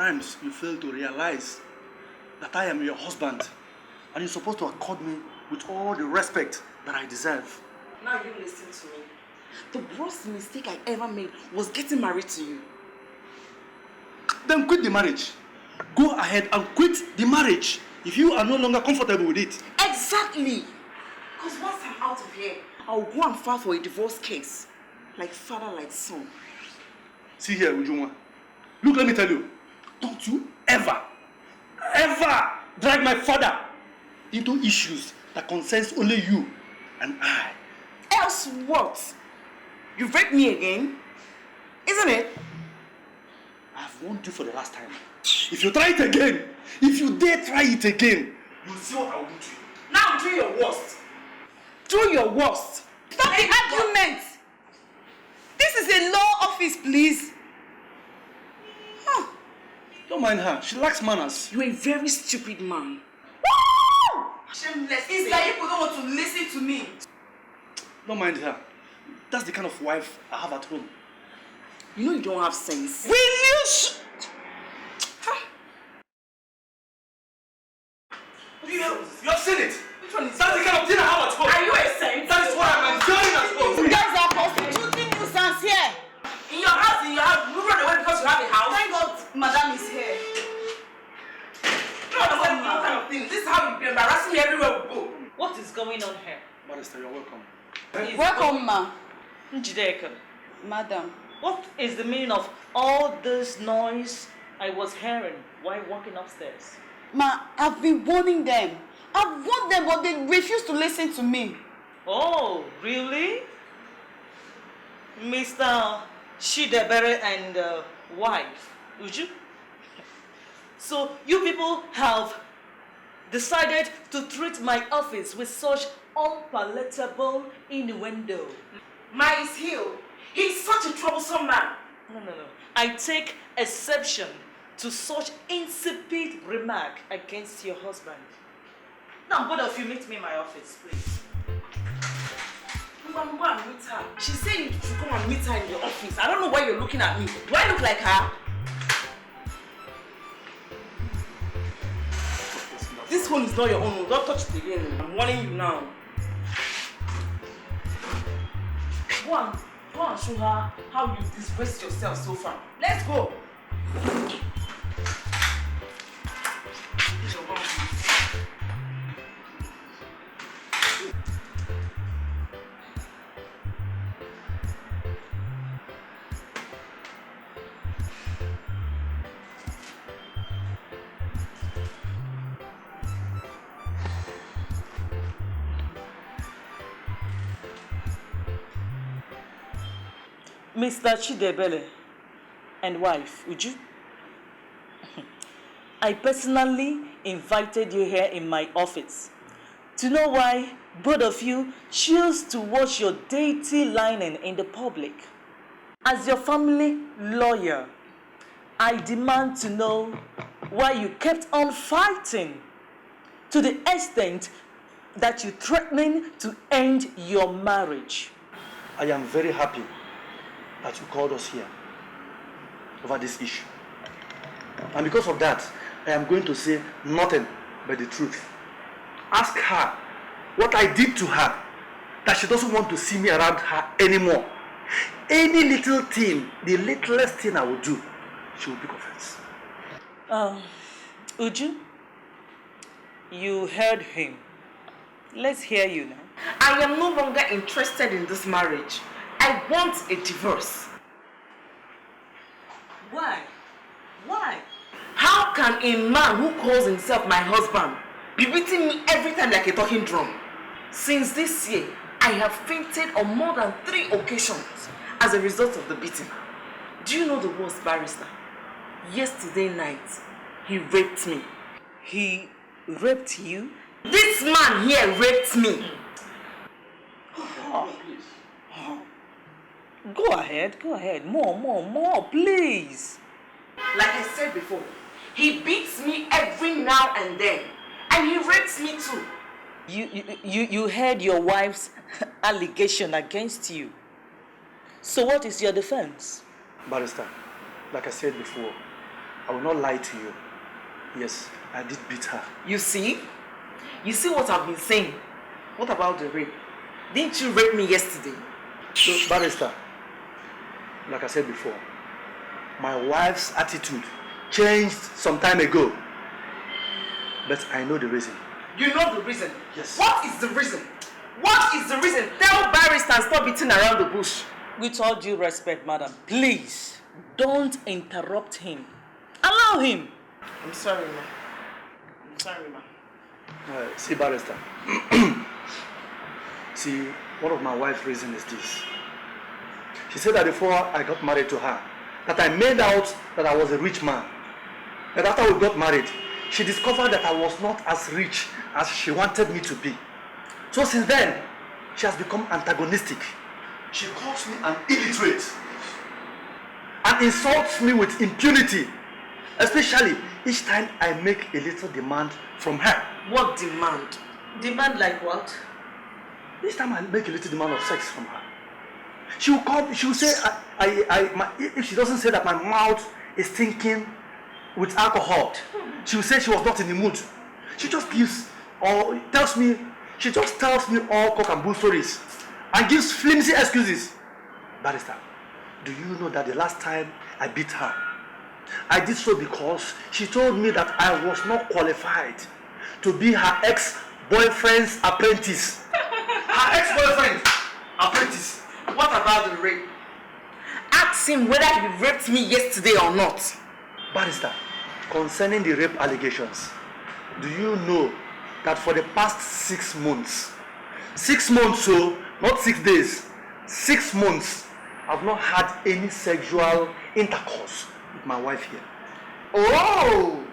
times you fail to realize that I am your husband and you're supposed to accord me with all the respect that I deserve. Now you listen to me. The worst mistake I ever made was getting married to you. Then quit the marriage. Go ahead and quit the marriage if you are no longer comfortable with it. Exactly. Because once I'm out of here, I'll go and file for a divorce case. Like father, like son. See here, Ujunwa. Look, let me tell you. Don't you ever drag my father into issues that concerns only you and I. Else what? You've raped me again? Isn't it? I've warned you for the last time. If you try it again, if you dare try it again, you'll see what I will do to you. Now do your worst. Do your worst. Stop the argument. This is a law office, please. Don't mind her. She lacks manners. You're a very stupid man. Woo! Shameless. It's like people don't want to listen to me. Don't mind her. That's the kind of wife I have at home. You know you don't have sense. Will you You have seen it. Which one is That's the kind of thing I have at home. Are you a saint? That is what I'm enjoying at home. You guys are prostituting nuisance here. In your house, you run away because you have a house. Thank God Madam is here. You don't understand what kind of thing. This is how you be embarrassing me everywhere we go. What is going on here? Barrister, you're welcome. Welcome, ma. Njideka, Madam. what is the meaning of all this noise I was hearing while walking upstairs? Ma, I've been warning them. I've warned them, but they refuse to listen to me. Oh, really? Mr. Shidebere and wife, would you? So you people have decided to treat my office with such unpalatable innuendo. Miles Hill, he's such a troublesome man. No. I take exception to such insipid remark against your husband. Now, both of you meet me in my office, please. Go and meet her. She said you should come and meet her in your office. I don't know why you're looking at me. Do I look like her? This one is not your own. Don't touch it again. I'm warning you now. Go and show her how you disgraced yourself so far. Let's go. Mr. Chidebele and wife, would you? I personally invited you here in my office to know why both of you choose to watch your dirty lining in the public. As your family lawyer, I demand to know why you kept on fighting to the extent that you're threatening to end your marriage. I am very happy that you called us here over this issue. And because of that, I am going to say nothing but the truth. Ask her what I did to her, that she doesn't want to see me around her anymore. Any little thing, the littlest thing I will do, she will pick offense. Uju, you heard him. Let's hear you now. I am no longer interested in this marriage. I want a divorce. Why? Why? How can a man who calls himself my husband be beating me every time like a talking drum? Since this year, I have fainted on more than 3 occasions as a result of the beating. Do you know the worst, barrister? Yesterday night, he raped me. He raped you? This man here raped me. Go ahead. More, please. Like I said before, he beats me every now and then. And he rapes me too. You heard your wife's allegation against you. So what is your defense? Barrister, like I said before, I will not lie to you. Yes, I did beat her. You see? You see what I've been saying? What about the rape? Didn't you rape me yesterday? So, barrister, like I said before, my wife's attitude changed some time ago. But I know the reason. You know the reason? Yes. What is the reason? What is the reason? Tell barrister and stop beating around the bush. With all due respect, madam, please don't interrupt him. Allow him. I'm sorry, ma. I'm sorry, ma. See, barrister. See, one of my wife's reasons is this. She said that before I got married to her, that I made out that I was a rich man. That after we got married, she discovered that I was not as rich as she wanted me to be. So since then, she has become antagonistic. She calls me an illiterate and insults me with impunity, especially each time I make a little demand from her. What demand? Demand like what? Each time I make a little demand of sex from her, she will come, she will say, if she doesn't say that my mouth is thinking with alcohol, she will say she was not in the mood. She just gives, or tells me, she just tells me all cock and bull stories and gives flimsy excuses. Barrister, do you know that the last time I beat her, I did so because she told me that I was not qualified to be her ex-boyfriend's apprentice. Her ex-boyfriend's apprentice. What about the rape? Ask him whether he raped me yesterday or not. Barrister, concerning the rape allegations, do you know that for the past 6 months, 6 months, so not 6 days, 6 months, I've not had any sexual intercourse with my wife here. Oh!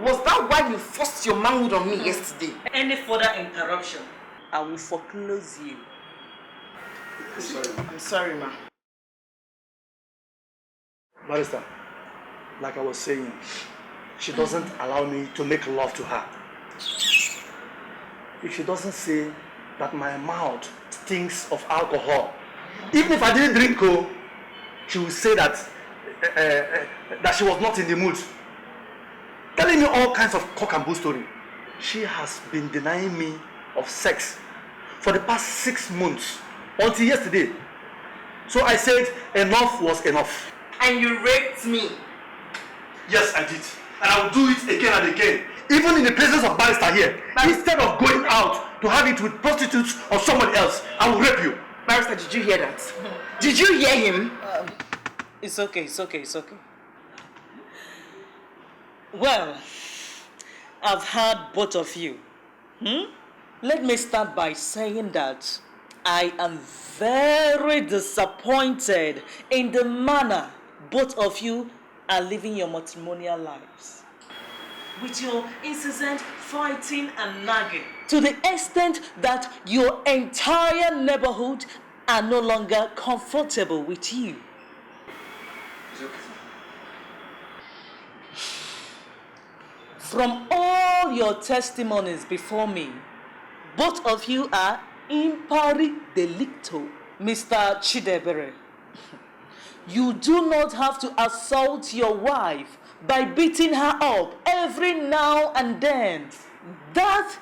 Was that why you forced your manhood on me yesterday? Any further interruption, I will foreclose you. I'm sorry, ma. Barrister, like I was saying, she doesn't allow me to make love to her. If she doesn't say that my mouth stinks of alcohol, even if I didn't drink, she will say that that she was not in the mood, telling me all kinds of cock and bull story. She has been denying me of sex for the past 6 months until yesterday. So I said enough was enough. And you raped me. Yes, I did. And I will do it again and again, even in the presence of barrister here. Instead of going out to have it with prostitutes or someone else, I will rape you. Barrister, did you hear that? Did you hear him? It's okay. Well, I've heard both of you. Let me start by saying that I am very disappointed in the manner both of you are living your matrimonial lives. With your incessant fighting and nagging, to the extent that your entire neighborhood are no longer comfortable with you. From all your testimonies before me, both of you are impari delicto. Mr. Chidebere, you do not have to assault your wife by beating her up every now and then. That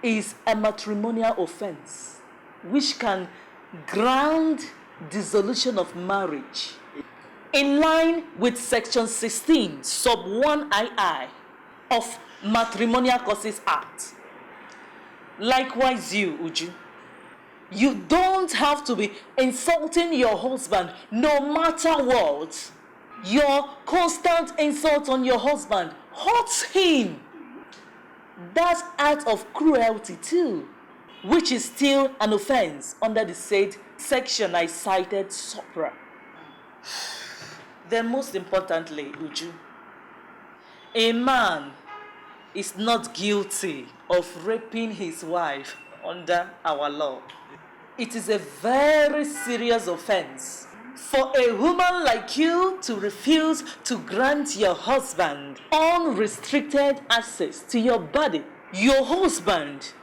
is a matrimonial offense which can grant dissolution of marriage in line with section 16 sub 1II of Matrimonial Causes Act. Likewise you, Uju, you don't have to be insulting your husband no matter what. Your constant insult on your husband hurts him. That's act of cruelty too, which is still an offense under the said section I cited supra. Then most importantly, Uju, a man is not guilty of raping his wife under our law. It is a very serious offense for a woman like you to refuse to grant your husband unrestricted access to your body. Your husband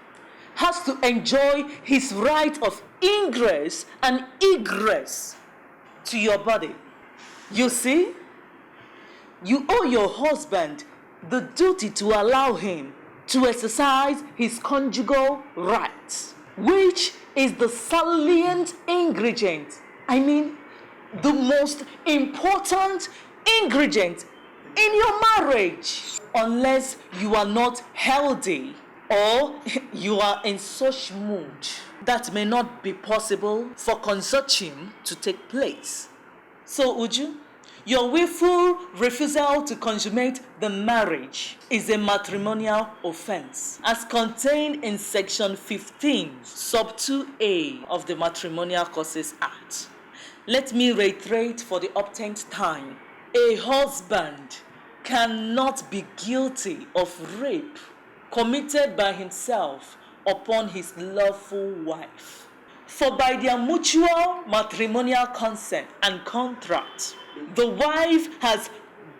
has to enjoy his right of ingress and egress to your body. You see, you owe your husband the duty to allow him to exercise his conjugal rights, which is the salient ingredient, the most important ingredient in your marriage. Unless you are not healthy or you are in such mood that may not be possible for consortium to take place. So, Uju, your willful refusal to consummate the marriage is a matrimonial offense, as contained in Section 15, Sub 2A of the Matrimonial Causes Act. Let me reiterate for the uptenth time. A husband cannot be guilty of rape committed by himself upon his lawful wife. For by their mutual matrimonial consent and contract, the wife has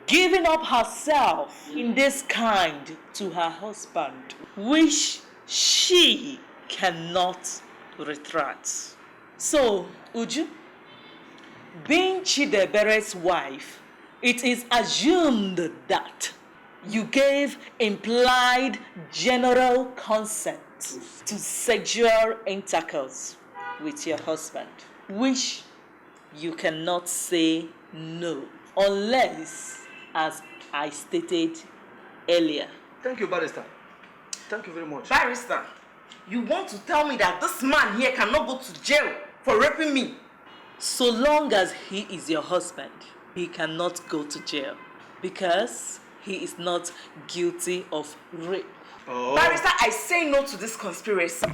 given up herself in this kind to her husband, which she cannot retract. So, Uju, being Chidebere's wife, it is assumed that you gave implied general consent to sexual intercourse with your husband, which you cannot say no, unless, as I stated earlier. Thank you, Barrister. Thank you very much. Barrister, you want to tell me that this man here cannot go to jail for raping me? So long as he is your husband, he cannot go to jail because he is not guilty of rape. Oh. Barrister, I say no to this conspiracy.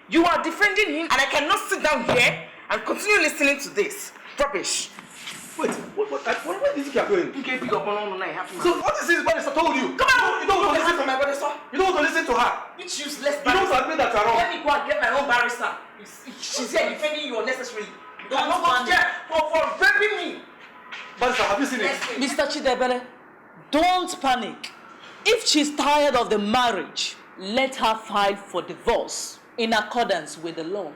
You are defending him and I cannot sit down here and continue listening to this. Rubbish. Wait, where do you think you are going? You can't pick up on I have to. So what is this Barrister told you? Come on! You don't want to listen to my barrister. You don't want to listen to her. Which useless You barrister? don't admit that you are wrong. Let me go and get my own barrister. She's here defending you unnecessarily. You Don't cannot go to jail for raping me. Barrister, have you seen it? Mr. Chidebere, don't panic. If she's tired of the marriage, let her file for divorce in accordance with the law.